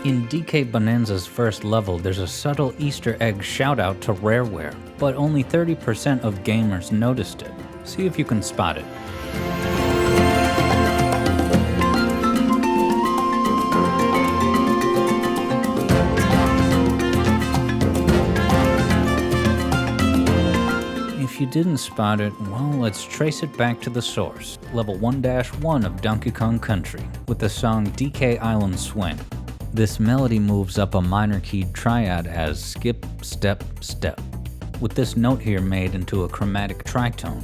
In DK Bananza's first level, there's a subtle Easter egg shout-out to Rareware, but only 30% of gamers noticed it. See if you can spot it. If you didn't spot it, well, let's trace it back to the source, level 1-1 of Donkey Kong Country, with the song DK Island Swing. This melody moves up a minor keyed triad as skip, step, step, with this note here made into a chromatic tritone.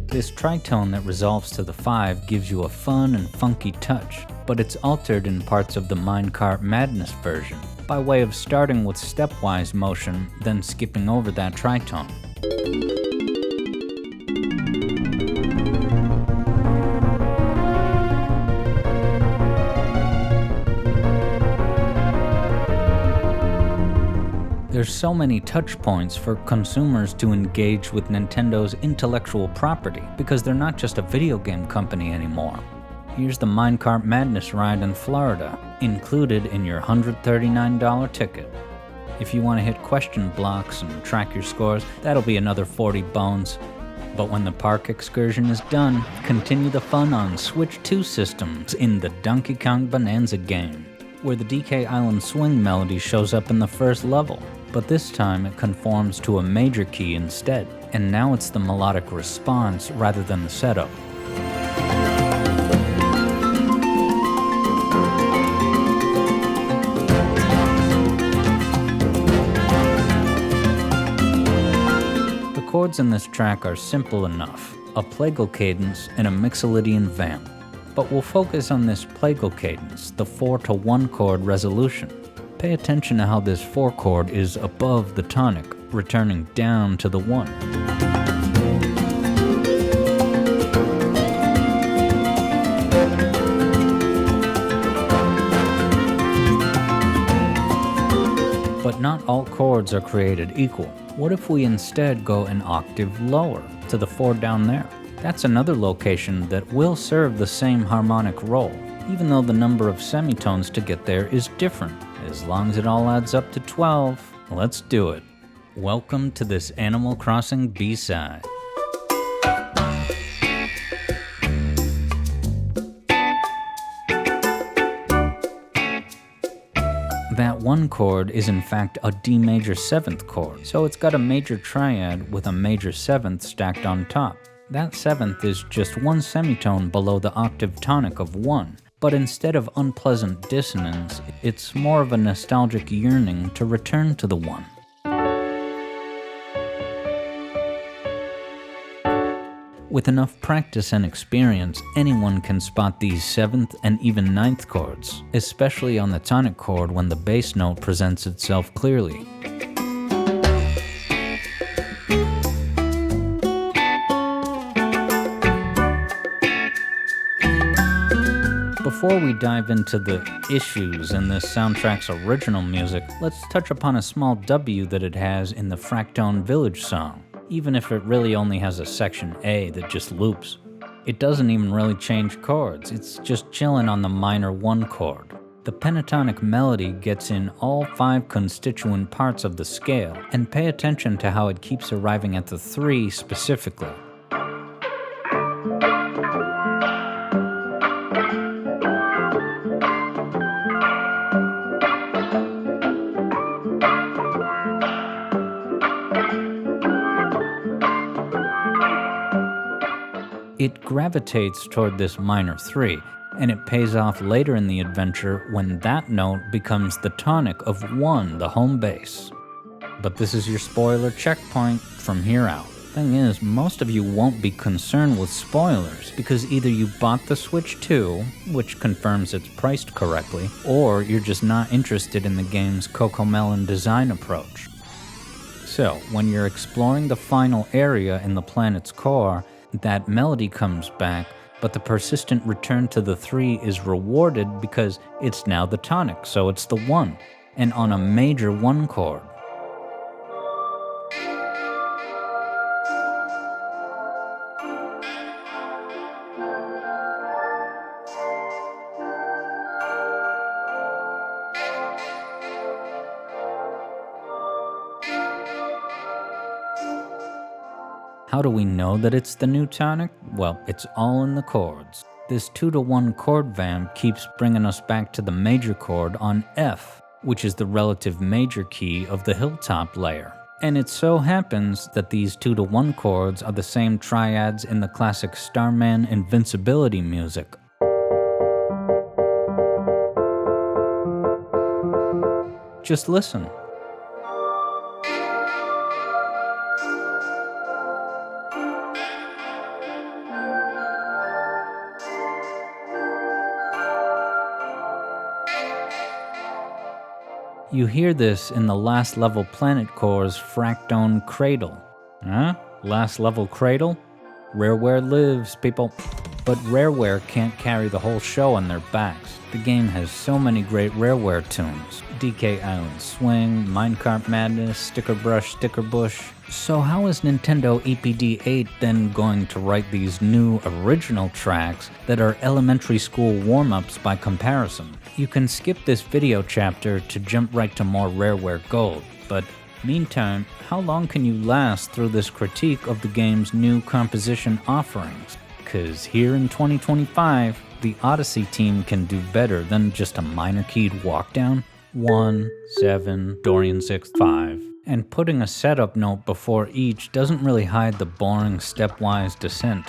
This tritone that resolves to the 5 gives you a fun and funky touch, but it's altered in parts of the Minecart Madness version, by way of starting with stepwise motion, then skipping over that tritone. There's so many touch points for consumers to engage with Nintendo's intellectual property because they're not just a video game company anymore. Here's the Minecart Madness ride in Florida, included in your $139 ticket. If you want to hit question blocks and track your scores, that'll be another 40 bones. But when the park excursion is done, continue the fun on Switch 2 systems in the Donkey Kong Bananza game, where the DK Island Swing melody shows up in the first level, but this time it conforms to a major key instead, and now it's the melodic response rather than the setup. The chords in this track are simple enough, a plagal cadence and a mixolydian vamp. But we'll focus on this plagal cadence, the 4-to-1 chord resolution. Pay attention to how this 4 chord is above the tonic, returning down to the 1. But not all chords are created equal. What if we instead go an octave lower, to the 4 down there? That's another location that will serve the same harmonic role, even though the number of semitones to get there is different. As long as it all adds up to 12, let's do it. Welcome to this Animal Crossing B-side. That 1 chord is in fact a D major 7th chord, so it's got a major triad with a major 7th stacked on top. That 7th is just 1 semitone below the octave tonic of 1, but instead of unpleasant dissonance, it's more of a nostalgic yearning to return to the 1. With enough practice and experience, anyone can spot these 7th and even 9th chords, especially on the tonic chord when the bass note presents itself clearly. Before we dive into the issues in this soundtrack's original music, let's touch upon a small W that it has in the Fractone Village song, even if it really only has a section A that just loops. It doesn't even really change chords, it's just chilling on the minor 1 chord. The pentatonic melody gets in all 5 constituent parts of the scale, and pay attention to how it keeps arriving at the 3 specifically. It gravitates toward this minor 3, and it pays off later in the adventure when that note becomes the tonic of 1, the home base. But this is your spoiler checkpoint from here out. Thing is, most of you won't be concerned with spoilers because either you bought the Switch 2, which confirms it's priced correctly, or you're just not interested in the game's Cocomelon design approach. So, when you're exploring the final area in the planet's core, that melody comes back, but the persistent return to the 3 is rewarded because it's now the tonic, so it's the 1, and on a major 1 chord. How do we know that it's the new tonic? Well, it's all in the chords. This 2-to-1 chord vamp keeps bringing us back to the major chord on F, which is the relative major key of the hilltop layer. And it so happens that these 2-to-1 chords are the same triads in the classic Starman Invincibility music. Just listen. You hear this in the last level Planet Core's Fractone Cradle. Huh? Last level Cradle? Rareware lives, people. But Rareware can't carry the whole show on their backs. The game has so many great Rareware tunes. DK Island Swing, Minecart Madness, Sticker Brush, Sticker Bush. So how is Nintendo EPD8 then going to write these new original tracks that are elementary school warm-ups by comparison? You can skip this video chapter to jump right to more Rareware Gold, but meantime, how long can you last through this critique of the game's new composition offerings? Cause here in 2025, the Odyssey team can do better than just a minor keyed walkdown. 1, 7, Dorian 6, 5. And putting a setup note before each doesn't really hide the boring stepwise descent.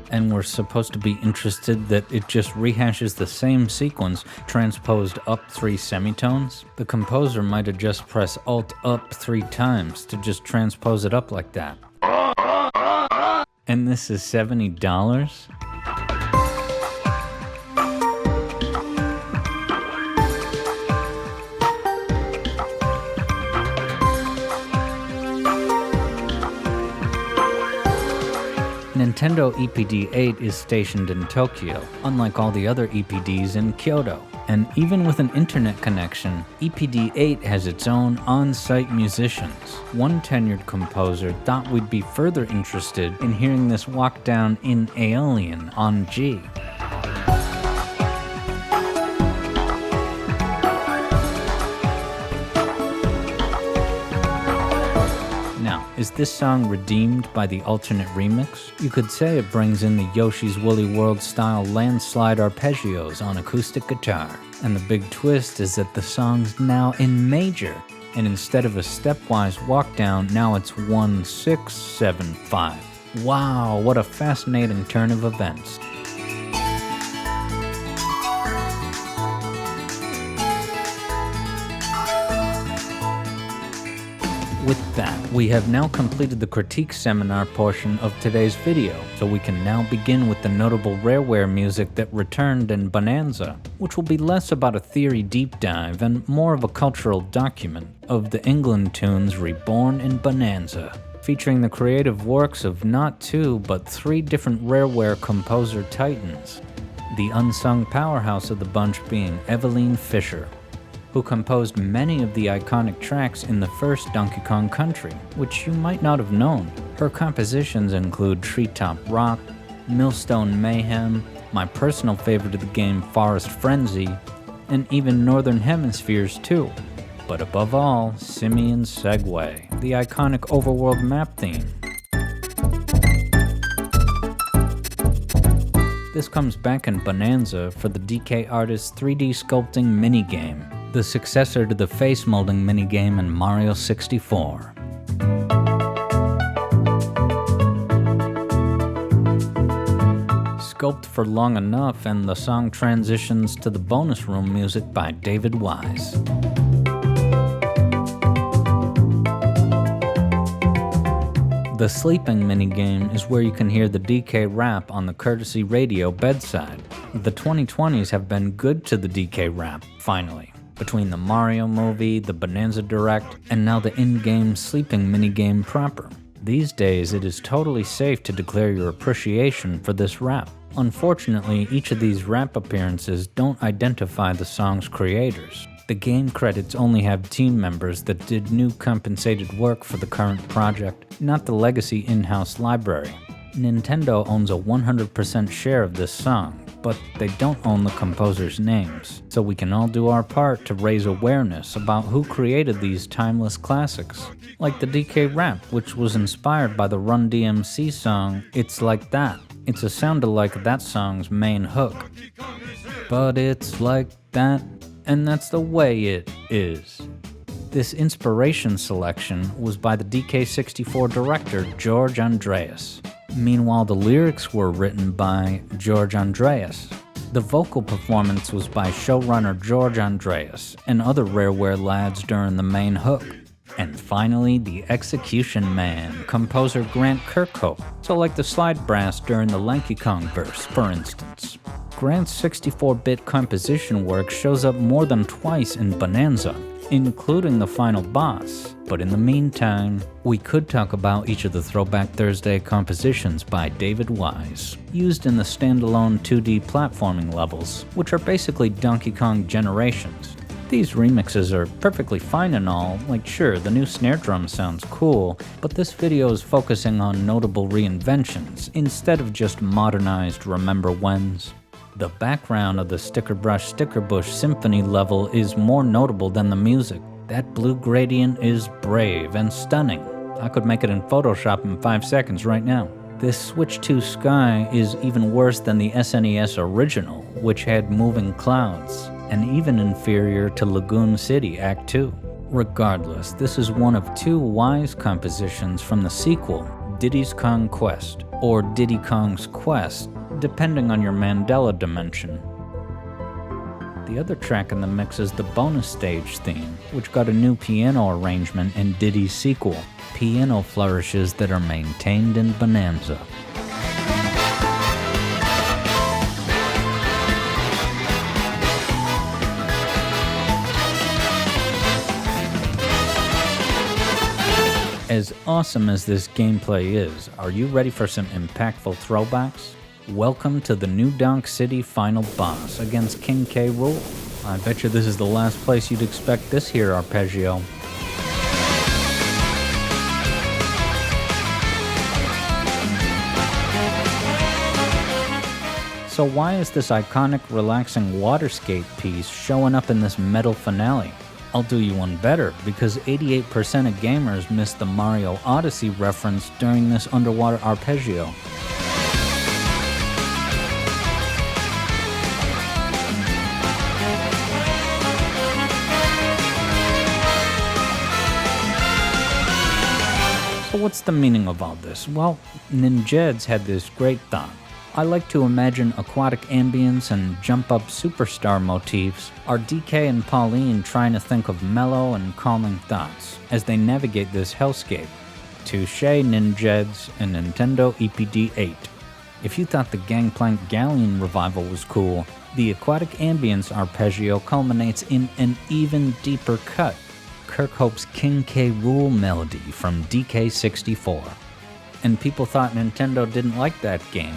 And we're supposed to be interested that it just rehashes the same sequence transposed up 3 semitones? The composer might have just pressed Alt up 3 times to just transpose it up like that. And this is $70? Nintendo EPD8 is stationed in Tokyo, unlike all the other EPDs in Kyoto. And even with an internet connection, EPD8 has its own on-site musicians. One tenured composer thought we'd be further interested in hearing this walk down in Aeolian on G. Is this song redeemed by the alternate remix? You could say it brings in the Yoshi's Woolly World style landslide arpeggios on acoustic guitar. And the big twist is that the song's now in major, and instead of a stepwise walkdown, now it's 1, 6, 7, 5. Wow, what a fascinating turn of events. With that, we have now completed the critique seminar portion of today's video, so we can now begin with the notable Rareware music that returned in Bananza, which will be less about a theory deep dive and more of a cultural document of the England tunes reborn in Bananza, featuring the creative works of not 2 but 3 different Rareware composer titans, the unsung powerhouse of the bunch being Eveline Fisher, who composed many of the iconic tracks in the first Donkey Kong Country, which you might not have known. Her compositions include Treetop Rock, Millstone Mayhem, my personal favorite of the game, Forest Frenzy, and even Northern Hemispheres too. But above all, Simian Segway, the iconic overworld map theme. This comes back in Bananza for the DK Artist's 3D sculpting minigame, the successor to the face molding minigame in Mario 64. Sculpt for long enough and the song transitions to the bonus room music by David Wise. The sleeping minigame is where you can hear the DK rap on the courtesy radio bedside. The 2020s have been good to the DK rap, finally. Between the Mario movie, the Bananza Direct, and now the in-game sleeping minigame proper. These days, it is totally safe to declare your appreciation for this rap. Unfortunately, each of these rap appearances don't identify the song's creators. The game credits only have team members that did new compensated work for the current project, not the legacy in-house library. Nintendo owns a 100% share of this song, but they don't own the composers' names, so we can all do our part to raise awareness about who created these timeless classics. Like the DK rap, which was inspired by the Run DMC song, It's Like That. It's a sound-alike of that song's main hook. But it's like that, and that's the way it is. This inspiration selection was by the DK64 director George Andreas. Meanwhile, the lyrics were written by George Andreas. The vocal performance was by showrunner George Andreas and other Rareware lads during the main hook. And finally, the execution man, composer Grant Kirkhope, so like the slide brass during the Donkey Kong verse, for instance. Grant's 64-bit composition work shows up more than twice in Bananza, including the final boss. But in the meantime, we could talk about each of the Throwback Thursday compositions by David Wise, used in the standalone 2D platforming levels, which are basically Donkey Kong Generations. These remixes are perfectly fine and all, like sure, the new snare drum sounds cool, but this video is focusing on notable reinventions, instead of just modernized remember whens. The background of the Sticker Brush Sticker Bush Symphony level is more notable than the music. That blue gradient is brave and stunning. I could make it in Photoshop in 5 seconds right now. This Switch 2 Sky is even worse than the SNES original, which had moving clouds, and even inferior to Lagoon City Act 2. Regardless, this is one of 2 Wise compositions from the sequel, Diddy's Kong Quest, or Diddy Kong's Quest, depending on your Mandela dimension. The other track in the mix is the bonus stage theme, which got a new piano arrangement in Diddy's sequel, piano flourishes that are maintained in Bananza. As awesome as this gameplay is, are you ready for some impactful throwbacks? Welcome to the new Donk City final boss against King K. Rool. I bet you this is the last place you'd expect this here arpeggio. So why is this iconic, relaxing waterscape piece showing up in this metal finale? I'll do you one better, because 88% of gamers missed the Mario Odyssey reference during this underwater arpeggio. So what's the meaning of all this? Well, Ninjeds had this great thought. I like to imagine aquatic ambience and jump-up superstar motifs are DK and Pauline trying to think of mellow and calming thoughts as they navigate this hellscape. Touché, Ninjeds and Nintendo EPD8. If you thought the Gangplank Galleon revival was cool, the aquatic ambience arpeggio culminates in an even deeper cut. Kirkhope's King K. Rool melody from DK64. And people thought Nintendo didn't like that game.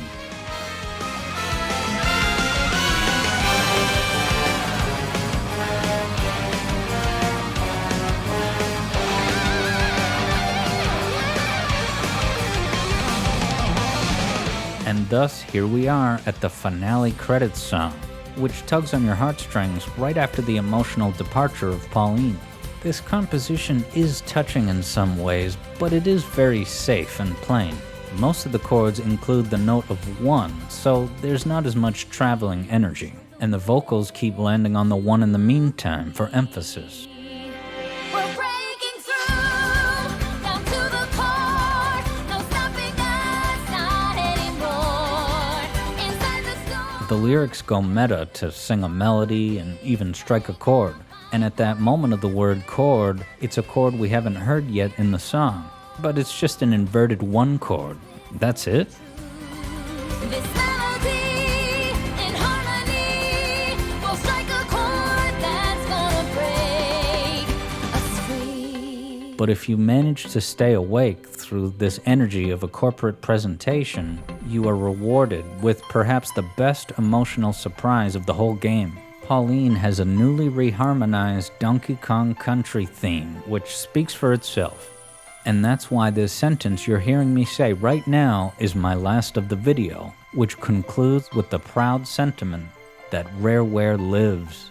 And thus, here we are at the finale credits song, which tugs on your heartstrings right after the emotional departure of Pauline. This composition is touching in some ways, but it is very safe and plain. Most of the chords include the note of 1, so there's not as much traveling energy, and the vocals keep landing on the 1 in the meantime for emphasis. The lyrics go meta to sing a melody and even strike a chord. And at that moment of the word chord, it's a chord we haven't heard yet in the song. But it's just an inverted 1 chord. That's it. This melody in harmony will strike a chord that's gonna break us free. But if you manage to stay awake through this energy of a corporate presentation, you are rewarded with perhaps the best emotional surprise of the whole game. Pauline has a newly reharmonized Donkey Kong Country theme, which speaks for itself. And that's why this sentence you're hearing me say right now is my last of the video, which concludes with the proud sentiment that Rareware lives.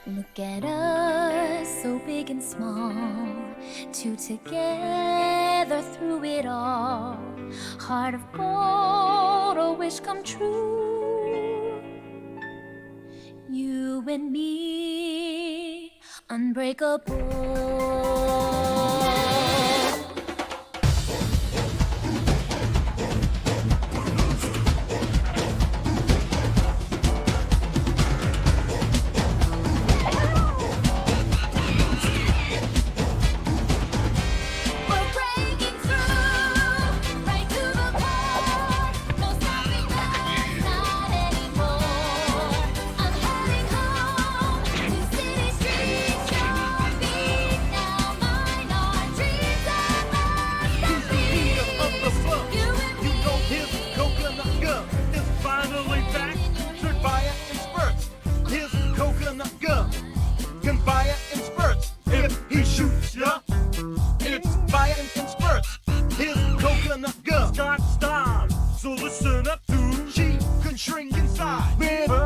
Look at us, so big and small, two together through it all. Heart of gold, a wish come true. You and me, unbreakable.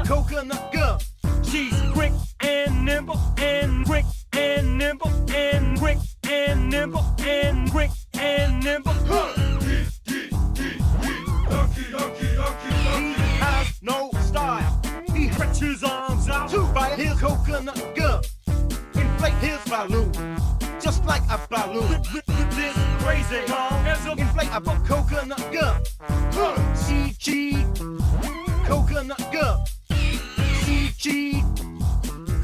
Coconut gum. She's quick and nimble and quick and nimble and quick and nimble and quick and nimble. He has no style. He stretches his arms out to bite his coconut gum. Inflate his balloon just like a balloon. With this crazy gum as a inflate a coconut gum. CG coconut gum. CG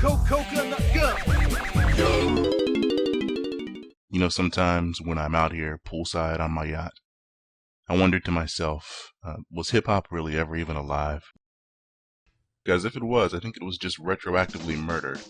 coconut gum. You know, sometimes when I'm out here poolside on my yacht, I wonder to myself, was hip-hop really ever even alive? Because if it was, I think it was just retroactively murdered.